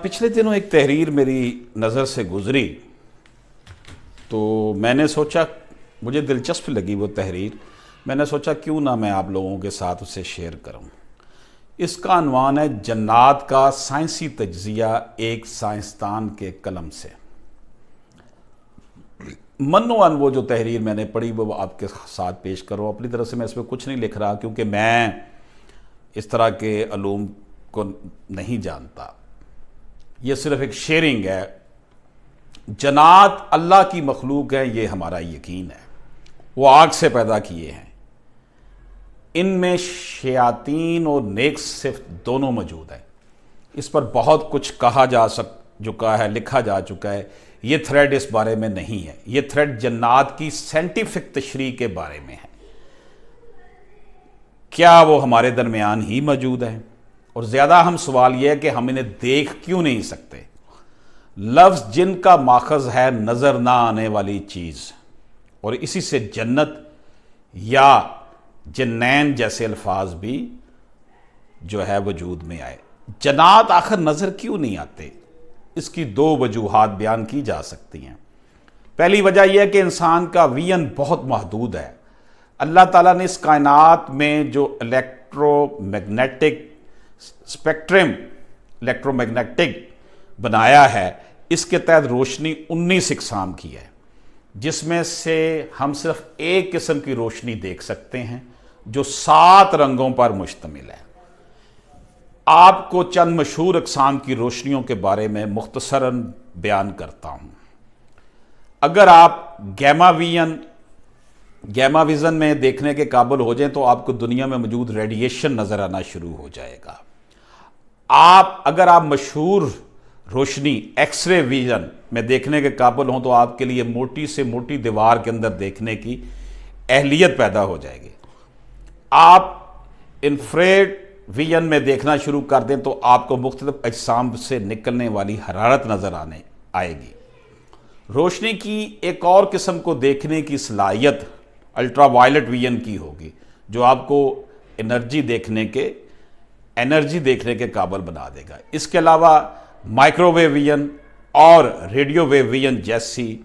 پچھلے دنوں ایک تحریر میری نظر سے گزری تو میں نے سوچا، مجھے دلچسپ لگی وہ تحریر. میں نے سوچا کیوں نہ میں آپ لوگوں کے ساتھ اسے شیئر کروں. اس کا عنوان ہے جنات کا سائنسی تجزیہ ایک سائنسدان کے قلم سے. منوان وہ جو تحریر میں نے پڑھی وہ آپ کے ساتھ پیش کروں. اپنی طرف سے میں اس میں کچھ نہیں لکھ رہا کیونکہ میں اس طرح کے علوم کو نہیں جانتا. یہ صرف ایک شیئرنگ ہے. جنات اللہ کی مخلوق ہے، یہ ہمارا یقین ہے. وہ آگ سے پیدا کیے ہیں. ان میں شیاطین اور نیک صفت دونوں موجود ہیں. اس پر بہت کچھ کہا جا چکا ہے، لکھا جا چکا ہے. یہ تھریڈ اس بارے میں نہیں ہے. یہ تھریڈ جنات کی سائنٹیفک تشریح کے بارے میں ہے. کیا وہ ہمارے درمیان ہی موجود ہیں؟ اور زیادہ اہم سوال یہ ہے کہ ہم انہیں دیکھ کیوں نہیں سکتے؟ لفظ جن کا ماخذ ہے نظر نہ آنے والی چیز، اور اسی سے جنت یا جنین جیسے الفاظ بھی جو ہے وجود میں آئے. جنات آخر نظر کیوں نہیں آتے؟ اس کی دو وجوہات بیان کی جا سکتی ہیں. پہلی وجہ یہ ہے کہ انسان کا ویژن بہت محدود ہے. اللہ تعالیٰ نے اس کائنات میں جو الیکٹرو میگنیٹک بنایا ہے، اس کے تحت روشنی 19 اقسام کی ہے، جس میں سے ہم صرف ایک قسم کی روشنی دیکھ سکتے ہیں جو 7 رنگوں پر مشتمل ہے. آپ کو چند مشہور اقسام کی روشنیوں کے بارے میں مختصراً بیان کرتا ہوں. اگر آپ گیما ویژن میں دیکھنے کے قابل ہو جائیں تو آپ کو دنیا میں موجود ریڈیشن نظر آنا شروع ہو جائے گا. اگر آپ مشہور روشنی ایکس رے ویژن میں دیکھنے کے قابل ہوں تو آپ کے لیے موٹی سے موٹی دیوار کے اندر دیکھنے کی اہلیت پیدا ہو جائے گی. آپ انفریڈ ویژن میں دیکھنا شروع کر دیں تو آپ کو مختلف اجسام سے نکلنے والی حرارت نظر آئے گی. روشنی کی ایک اور قسم کو دیکھنے کی صلاحیت الٹرا وائلٹ ویژن کی ہوگی، جو آپ کو انرجی دیکھنے کے قابل بنا دے گا. اس کے علاوہ مائکرو ویو ویژن اور ریڈیو ویو ویژن جیسی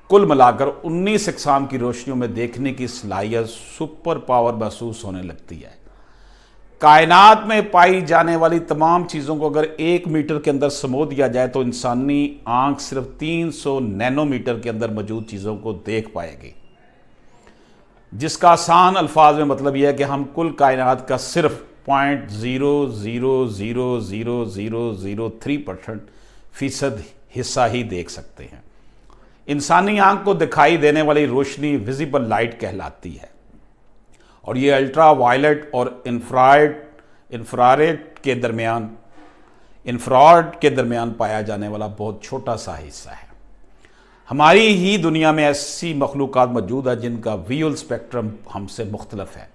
کل ملا کر 19 اقسام کی روشنیوں میں دیکھنے کی صلاحیت سپر پاور محسوس ہونے لگتی ہے. کائنات میں پائی جانے والی تمام چیزوں کو اگر 1 میٹر کے اندر سمو دیا جائے تو انسانی آنکھ صرف 300 نینو میٹر کے اندر موجود چیزوں کو دیکھ پائے گی، جس کا آسان الفاظ میں مطلب یہ ہے کہ ہم کل کائنات کا صرف 0.0000003% حصہ ہی دیکھ سکتے ہیں. انسانی آنکھ کو دکھائی دینے والی روشنی ویزیبل لائٹ کہلاتی ہے، اور یہ الٹرا وائلٹ اور انفراریڈ کے درمیان پایا جانے والا بہت چھوٹا سا حصہ ہے. ہماری ہی دنیا میں ایسی مخلوقات موجود ہیں جن کا ویژول اسپیکٹرم ہم سے مختلف ہے.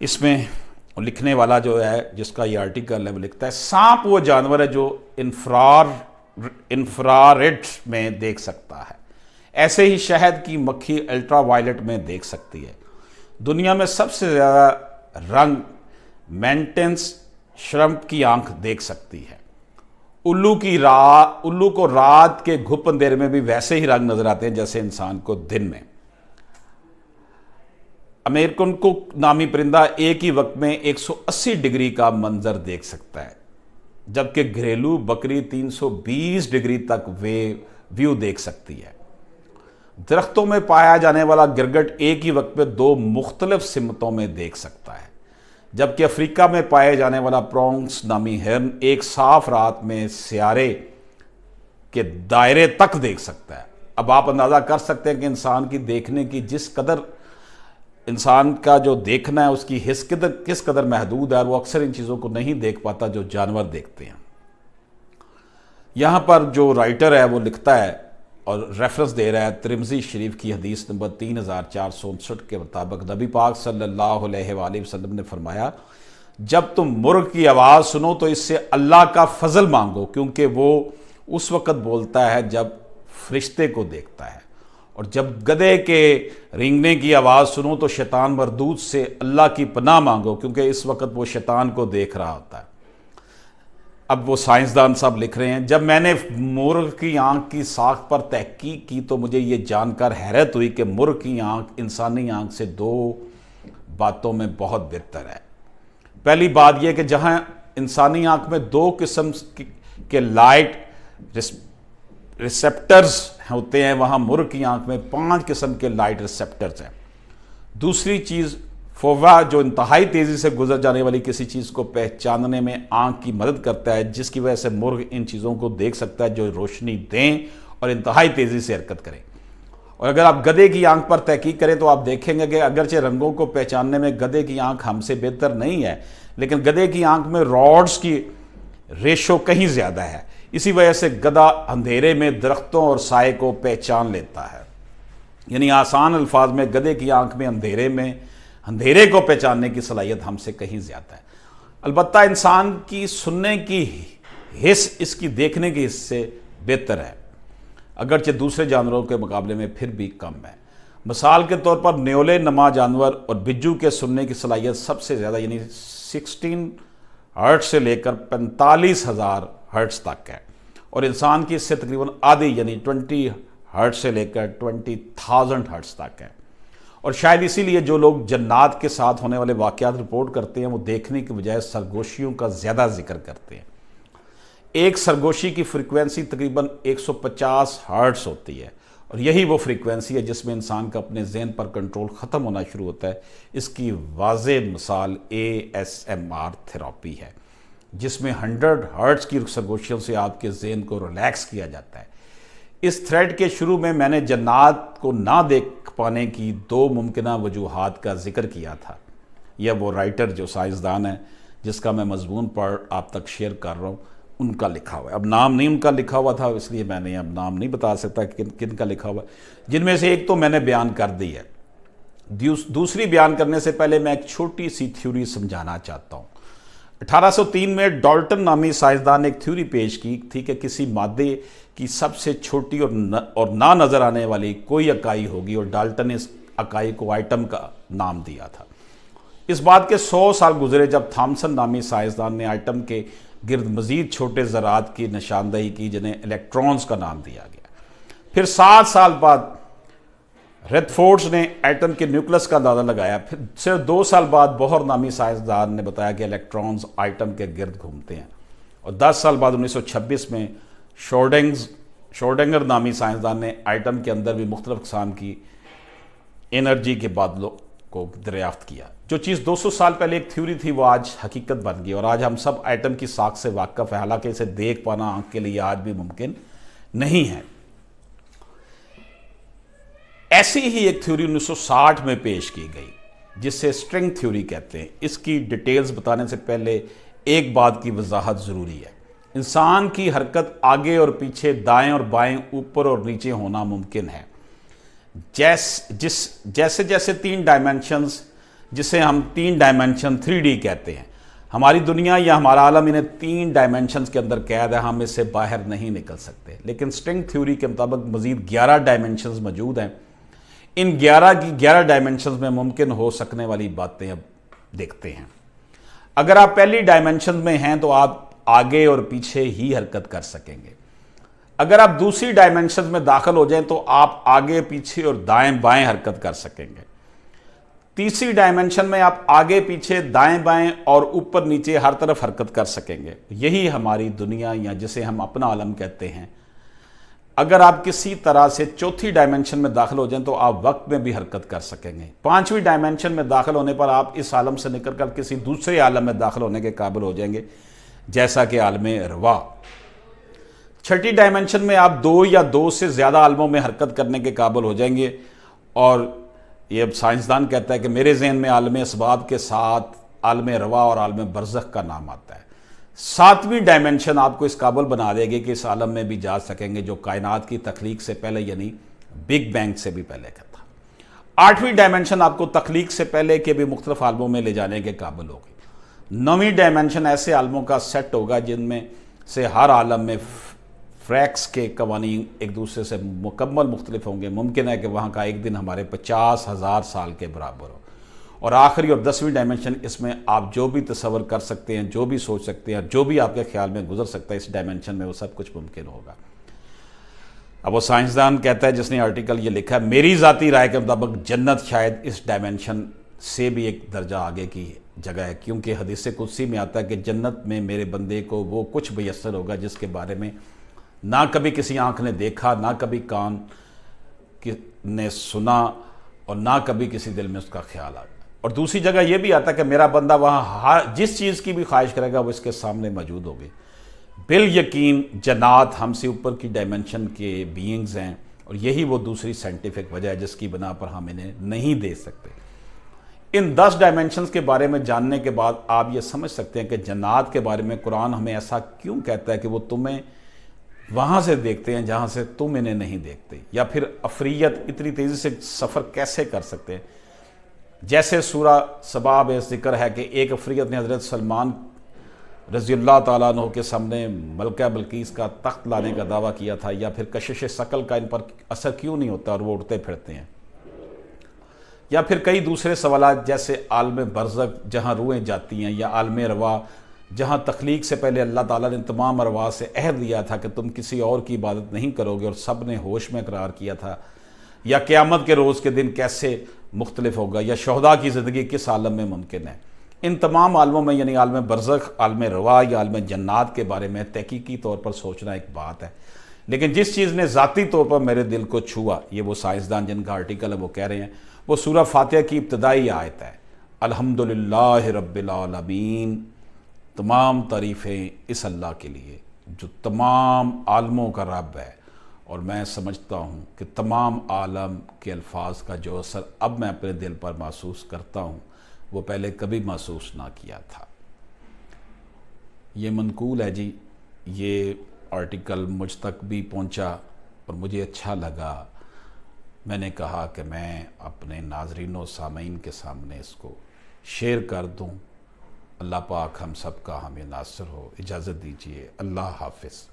اس میں لکھنے والا جو ہے، جس کا یہ آرٹیکل ہے، وہ لکھتا ہے سانپ وہ جانور ہے جو انفراریڈ میں دیکھ سکتا ہے. ایسے ہی شہد کی مکھی الٹرا وائلٹ میں دیکھ سکتی ہے. دنیا میں سب سے زیادہ رنگ مینٹنس شرمپ کی آنکھ دیکھ سکتی ہے. الو کو رات کے گھپ اندھیرے میں بھی ویسے ہی رنگ نظر آتے ہیں جیسے انسان کو دن میں. امریکن کک نامی پرندہ ایک ہی وقت میں 180 ڈگری کا منظر دیکھ سکتا ہے، جبکہ گھریلو بکری 320 ڈگری تک ویو دیکھ سکتی ہے. درختوں میں پایا جانے والا گرگٹ ایک ہی وقت میں 2 مختلف سمتوں میں دیکھ سکتا ہے، جبکہ افریقہ میں پائے جانے والا پرونکس نامی ہرن ایک صاف رات میں سیارے کے دائرے تک دیکھ سکتا ہے. اب آپ اندازہ کر سکتے ہیں کہ انسان کی دیکھنے کی انسان کا جو دیکھنا ہے اس کی حس کس قدر محدود ہے، اور وہ اکثر ان چیزوں کو نہیں دیکھ پاتا جو جانور دیکھتے ہیں. یہاں پر جو رائٹر ہے وہ لکھتا ہے اور ریفرنس دے رہا ہے ترمذی شریف کی حدیث نمبر 3459 کے مطابق نبی پاک صلی اللہ علیہ وآلہ وسلم نے فرمایا، جب تم مرغ کی آواز سنو تو اس سے اللہ کا فضل مانگو، کیونکہ وہ اس وقت بولتا ہے جب فرشتے کو دیکھتا ہے. اور جب گدھے کے رینگنے کی آواز سنو تو شیطان مردود سے اللہ کی پناہ مانگو، کیونکہ اس وقت وہ شیطان کو دیکھ رہا ہوتا ہے. اب وہ سائنسدان صاحب لکھ رہے ہیں، جب میں نے مرغ کی آنکھ کی ساخت پر تحقیق کی تو مجھے یہ جان کر حیرت ہوئی کہ مرغ کی آنکھ انسانی آنکھ سے 2 باتوں میں بہت بہتر ہے۔ پہلی بات یہ کہ جہاں انسانی آنکھ میں 2 قسم کے لائٹ ریسیپٹرز ہوتے ہیں، وہاں مرغ کی آنکھ میں 5 قسم کے لائٹ ریسیپٹرز ہیں۔ دوسری چیز، فووا جو انتہائی تیزی سے گزر جانے والی کسی چیز کو پہچاننے میں آنکھ کی مدد کرتا ہے، جس کی وجہ سے مرغ ان چیزوں کو دیکھ سکتا ہے جو روشنی دیں اور انتہائی تیزی سے حرکت کریں۔ اور اگر آپ گدھے کی آنکھ پر تحقیق کریں تو آپ دیکھیں گے کہ اگرچہ رنگوں کو پہچاننے میں گدھے کی آنکھ ہم سے بہتر نہیں ہے، لیکن گدھے کی آنکھ میں راڈز کی ریشو کہیں زیادہ ہے۔ اسی وجہ سے گدھا اندھیرے میں درختوں اور سائے کو پہچان لیتا ہے۔ یعنی آسان الفاظ میں گدھے کی آنکھ میں اندھیرے کو پہچاننے کی صلاحیت ہم سے کہیں زیادہ ہے۔ البتہ انسان کی سننے کی حس اس کی دیکھنے کی حس سے بہتر ہے، اگرچہ دوسرے جانوروں کے مقابلے میں پھر بھی کم ہے۔ مثال کے طور پر نیولے نما جانور اور بجو کے سننے کی صلاحیت سب سے زیادہ یعنی 16 ہرٹز سے لے کر 45,000 ہرٹز تک ہے، اور انسان کی اس سے تقریباً آدھی یعنی 20 ہرٹز سے لے کر 20,000 ہرٹز تک ہے۔ اور شاید اسی لیے جو لوگ جنات کے ساتھ ہونے والے واقعات رپورٹ کرتے ہیں وہ دیکھنے کی بجائے سرگوشیوں کا زیادہ ذکر کرتے ہیں۔ ایک سرگوشی کی فریکوینسی تقریباً 150 ہرٹز ہوتی ہے، اور یہی وہ فریکوینسی ہے جس میں انسان کا اپنے ذہن پر کنٹرول ختم ہونا شروع ہوتا ہے۔ اس کی واضح مثال ASMR تھراپی ہے، جس میں 100 ہرٹز کی سرگوشیوں سے آپ کے ذہن کو ریلیکس کیا جاتا ہے۔ اس تھریڈ کے شروع میں نے جنات کو نہ دیکھ پانے کی 2 ممکنہ وجوہات کا ذکر کیا تھا۔ یہ وہ رائٹر جو سائنسدان ہے جس کا میں مضمون پڑھ آپ تک شیئر کر رہا ہوں، ان کا لکھا ہوا ہے۔ اب نام نہیں ان کا لکھا ہوا تھا، اس لیے میں نے اب نام نہیں بتا سکتا کن کا لکھا ہوا ہے، جن میں سے ایک تو میں نے بیان کر دی ہے۔ دوسری بیان کرنے سے پہلے میں ایک چھوٹی سی تھیوری سمجھانا چاہتا ہوں۔ 1803 میں ڈالٹن نامی سائنسدان نے ایک تھیوری پیش کی تھی کہ کسی مادے کی سب سے چھوٹی اور نہ نظر آنے والی کوئی اکائی ہوگی، اور ڈالٹن نے اس اکائی کو آئٹم کا نام دیا تھا۔ اس بات کے 100 سال گزرے جب تھامسن نامی سائنسدان نے آئٹم کے گرد مزید چھوٹے ذرات کی نشاندہی کی جنہیں الیکٹرونز کا نام دیا گیا۔ پھر 7 سال بعد ریدفورڈز نے ایٹم کے نیوکلس کا اندازہ لگایا۔ پھر صرف 2 سال بعد بوہر نامی سائنسدان نے بتایا کہ الیکٹرونز آئٹم کے گرد گھومتے ہیں، اور 10 سال بعد 1926 میں شورڈنگر نامی سائنسدان نے آئٹم کے اندر بھی مختلف اقسام کی انرجی کے بادلوں کو دریافت کیا۔ جو چیز 200 سال پہلے ایک تھیوری تھی وہ آج حقیقت بن گئی، اور آج ہم سب ایٹم کی ساخت سے واقف ہیں، حالانکہ اسے دیکھ پانا آنکھ کے لیے آج بھی ممکن نہیں ہے۔ ایسی ہی ایک تھیوری 1960 میں پیش کی گئی جس سے اسٹرنگ تھیوری کہتے ہیں۔ اس کی ڈیٹیلز بتانے سے پہلے ایک بات کی وضاحت ضروری ہے۔ انسان کی حرکت آگے اور پیچھے، دائیں اور بائیں، اوپر اور نیچے ہونا ممکن ہے۔ جیسے جیسے 3 ڈائمنشنز، جسے ہم 3 ڈائمنشن 3D کہتے ہیں، ہماری دنیا یا ہمارا عالم انہیں 3 ڈائمنشنز کے اندر قید ہے، ہم اس سے باہر نہیں نکل سکتے۔ لیکن اسٹرنگ تھیوری کے مطابق مزید 11 ڈائمنشنز موجود ہیں۔ ان 11 کی 11 ڈائمنشنز میں ممکن ہو سکنے والی باتیں اب دیکھتے ہیں۔ اگر آپ پہلی ڈائمنشن میں ہیں تو آپ آگے اور پیچھے ہی حرکت کر سکیں گے۔ اگر آپ دوسری ڈائمنشن میں داخل ہو جائیں تو آپ آگے پیچھے اور دائیں بائیں حرکت کر سکیں گے۔ تیسری ڈائمنشن میں آپ آگے پیچھے، دائیں بائیں اور اوپر نیچے ہر طرف حرکت کر سکیں گے۔ یہی ہماری دنیا یا جسے ہم اپنا عالم کہتے ہیں۔ اگر آپ کسی طرح سے چوتھی ڈائمنشن میں داخل ہو جائیں تو آپ وقت میں بھی حرکت کر سکیں گے۔ 5ویں ڈائمنشن میں داخل ہونے پر آپ اس عالم سے نکل کر کسی دوسرے عالم میں داخل ہونے کے قابل ہو جائیں گے، جیسا کہ عالم روا۔ 6ٹھی ڈائمنشن میں آپ 2 یا 2 سے زیادہ عالموں میں حرکت کرنے کے قابل ہو جائیں گے، اور یہ اب سائنسدان کہتا ہے کہ میرے ذہن میں عالم اسباب کے ساتھ عالم روا اور عالم برزخ کا نام آتا ہے۔ 7ویں ڈائمنشن آپ کو اس قابل بنا دے گی کہ اس عالم میں بھی جا سکیں گے جو کائنات کی تخلیق سے پہلے یعنی بگ بینگ سے بھی پہلے کا تھا۔ 8ویں ڈائمنشن آپ کو تخلیق سے پہلے کے بھی مختلف عالموں میں لے جانے کے قابل ہوگی۔ 9ویں ڈائمنشن ایسے عالموں کا سیٹ ہوگا جن میں سے ہر عالم میں فریکس کے قوانین ایک دوسرے سے مکمل مختلف ہوں گے۔ ممکن ہے کہ وہاں کا ایک دن ہمارے 50,000 سال کے برابر ہو، اور آخری اور 10ویں ڈائمنشن، اس میں آپ جو بھی تصور کر سکتے ہیں، جو بھی سوچ سکتے ہیں، جو بھی آپ کے خیال میں گزر سکتا ہے، اس ڈائمنشن میں وہ سب کچھ ممکن ہوگا۔ اب وہ سائنسدان کہتا ہے جس نے آرٹیکل یہ لکھا ہے، میری ذاتی رائے کے مطابق جنت شاید اس ڈائمنشن سے بھی ایک درجہ آگے کی جگہ ہے، کیونکہ حدیث قدسی میں آتا ہے کہ جنت میں میرے بندے کو وہ کچھ میسر ہوگا جس کے بارے میں نہ کبھی کسی آنکھ نے دیکھا، نہ کبھی کان نے سنا، اور نہ کبھی کسی دل میں اس کا خیال آیا۔ اور دوسری جگہ یہ بھی آتا ہے کہ میرا بندہ وہاں جس چیز کی بھی خواہش کرے گا وہ اس کے سامنے موجود ہوگی۔ بالیقین جنات ہم سے اوپر کی ڈائمنشن کے بینگز ہیں، اور یہی وہ دوسری سائنٹیفک وجہ ہے جس کی بنا پر ہم انہیں نہیں دے سکتے۔ ان 10 ڈائمنشنز کے بارے میں جاننے کے بعد آپ یہ سمجھ سکتے ہیں کہ جنات کے بارے میں قرآن ہمیں ایسا کیوں کہتا ہے کہ وہ تمہیں وہاں سے دیکھتے ہیں جہاں سے تم انہیں نہیں دیکھتے، یا پھر افریت اتنی تیزی سے سفر کیسے کر سکتے ہیں۔ جیسے سورہ سبا میں ذکر ہے کہ ایک افریت نے حضرت سلمان رضی اللہ تعالیٰ عنہ کے سامنے ملکہ بلقیس کا تخت لانے کا دعویٰ کیا تھا، یا پھر کشش ثقل کا ان پر اثر کیوں نہیں ہوتا اور وہ اڑتے پھرتے ہیں، یا پھر کئی دوسرے سوالات جیسے عالم برزخ جہاں روحیں جاتی ہیں، یا عالم ارواح جہاں تخلیق سے پہلے اللہ تعالیٰ نے تمام ارواح سے عہد لیا تھا کہ تم کسی اور کی عبادت نہیں کرو گے، اور سب نے ہوش میں قرار کیا تھا، یا قیامت کے روز کے دن کیسے مختلف ہوگا، یا شہداء کی زندگی کس عالم میں ممکن ہے۔ ان تمام عالموں میں یعنی عالم برزخ، عالم ارواح یا عالم جنات کے بارے میں تحقیقی طور پر سوچنا ایک بات ہے، لیکن جس چیز نے ذاتی طور پر میرے دل کو چھوا، یہ وہ سائنسدان جن کا آرٹیکل ہے وہ کہہ رہے ہیں، وہ سورہ فاتحہ کی ابتدائی آیت ہے، الحمدللہ رب العالمین، تمام تعریفیں اس اللہ کے لیے جو تمام عالموں کا رب ہے، اور میں سمجھتا ہوں کہ تمام عالم کے الفاظ کا جو اثر اب میں اپنے دل پر محسوس کرتا ہوں وہ پہلے کبھی محسوس نہ کیا تھا۔ یہ منقول ہے جی، یہ آرٹیکل مجھ تک بھی پہنچا اور مجھے اچھا لگا، میں نے کہا کہ میں اپنے ناظرین و سامعین کے سامنے اس کو شیئر کر دوں۔ اللہ پاک ہم سب کا ہمیں ناصر ہو۔ اجازت دیجیے، اللہ حافظ۔